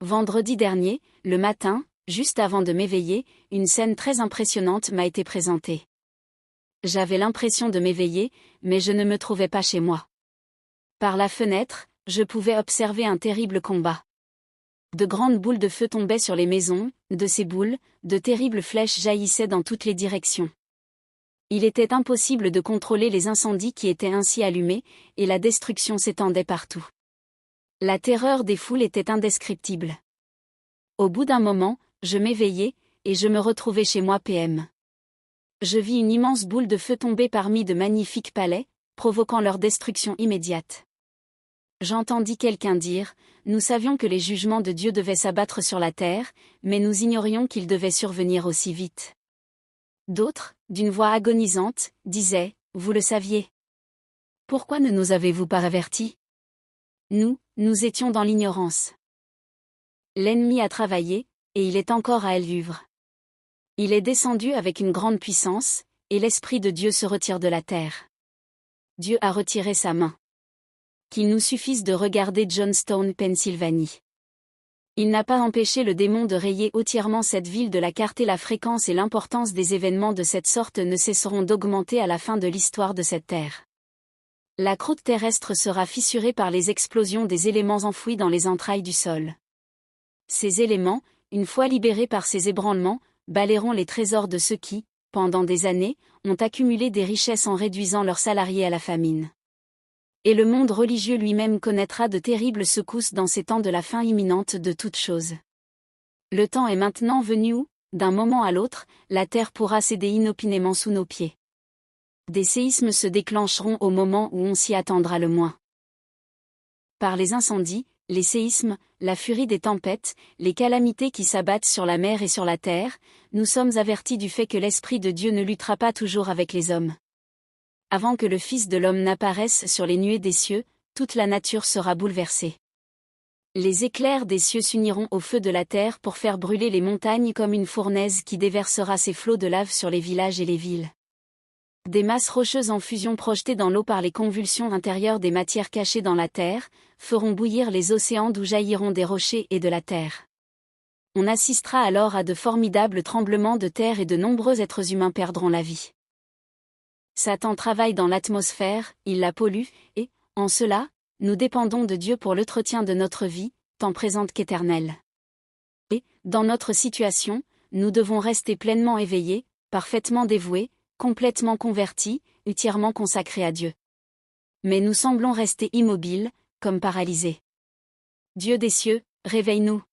Vendredi dernier, le matin, juste avant de m'éveiller, une scène très impressionnante m'a été présentée. J'avais l'impression de m'éveiller, mais je ne me trouvais pas chez moi. Par la fenêtre, je pouvais observer un terrible combat. De grandes boules de feu tombaient sur les maisons, de ces boules, de terribles flèches jaillissaient dans toutes les directions. Il était impossible de contrôler les incendies qui étaient ainsi allumés, et la destruction s'étendait partout. La terreur des foules était indescriptible. Au bout d'un moment, je m'éveillai, et je me retrouvai chez moi PM. Je vis une immense boule de feu tomber parmi de magnifiques palais, provoquant leur destruction immédiate. J'entendis quelqu'un dire, nous savions que les jugements de Dieu devaient s'abattre sur la terre, mais nous ignorions qu'ils devaient survenir aussi vite. D'autres, d'une voix agonisante, disaient, vous le saviez. Pourquoi ne nous avez-vous pas avertis? Nous étions dans l'ignorance. L'ennemi a travaillé, et il est encore à Elvuvre. Il est descendu avec une grande puissance, et l'Esprit de Dieu se retire de la terre. Dieu a retiré sa main. Qu'il nous suffise de regarder Johnstown, Pennsylvanie. Il n'a pas empêché le démon de rayer entièrement cette ville de la carte et la fréquence et l'importance des événements de cette sorte ne cesseront d'augmenter à la fin de l'histoire de cette terre. La croûte terrestre sera fissurée par les explosions des éléments enfouis dans les entrailles du sol. Ces éléments, une fois libérés par ces ébranlements, balayeront les trésors de ceux qui, pendant des années, ont accumulé des richesses en réduisant leurs salariés à la famine. Et le monde religieux lui-même connaîtra de terribles secousses dans ces temps de la fin imminente de toutes choses. Le temps est maintenant venu où, d'un moment à l'autre, la terre pourra céder inopinément sous nos pieds. Des séismes se déclencheront au moment où on s'y attendra le moins. Par les incendies, les séismes, la furie des tempêtes, les calamités qui s'abattent sur la mer et sur la terre, nous sommes avertis du fait que l'Esprit de Dieu ne luttera pas toujours avec les hommes. Avant que le Fils de l'homme n'apparaisse sur les nuées des cieux, toute la nature sera bouleversée. Les éclairs des cieux s'uniront au feu de la terre pour faire brûler les montagnes comme une fournaise qui déversera ses flots de lave sur les villages et les villes. Des masses rocheuses en fusion projetées dans l'eau par les convulsions intérieures des matières cachées dans la terre, feront bouillir les océans d'où jailliront des rochers et de la terre. On assistera alors à de formidables tremblements de terre et de nombreux êtres humains perdront la vie. Satan travaille dans l'atmosphère, il la pollue, et, en cela, nous dépendons de Dieu pour l'entretien de notre vie, tant présente qu'éternelle. Et, dans notre situation, nous devons rester pleinement éveillés, parfaitement dévoués, complètement convertis, entièrement consacrés à Dieu. Mais nous semblons rester immobiles, comme paralysés. Dieu des cieux, réveille-nous.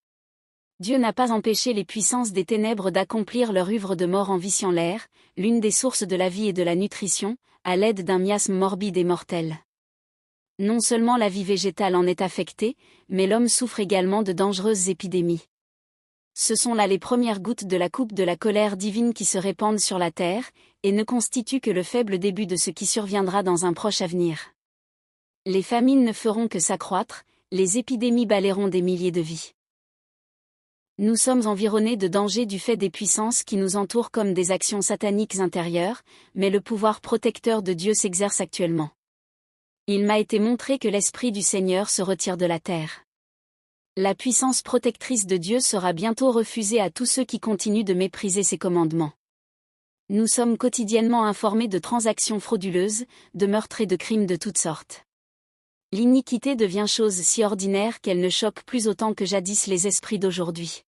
Dieu n'a pas empêché les puissances des ténèbres d'accomplir leur œuvre de mort en viciant l'air, l'une des sources de la vie et de la nutrition, à l'aide d'un miasme morbide et mortel. Non seulement la vie végétale en est affectée, mais l'homme souffre également de dangereuses épidémies. Ce sont là les premières gouttes de la coupe de la colère divine qui se répandent sur la terre, et ne constituent que le faible début de ce qui surviendra dans un proche avenir. Les famines ne feront que s'accroître, les épidémies balayeront des milliers de vies. Nous sommes environnés de dangers du fait des puissances qui nous entourent comme des actions sataniques intérieures, mais le pouvoir protecteur de Dieu s'exerce actuellement. Il m'a été montré que l'Esprit du Seigneur se retire de la terre. La puissance protectrice de Dieu sera bientôt refusée à tous ceux qui continuent de mépriser ses commandements. Nous sommes quotidiennement informés de transactions frauduleuses, de meurtres et de crimes de toutes sortes. L'iniquité devient chose si ordinaire qu'elle ne choque plus autant que jadis les esprits d'aujourd'hui.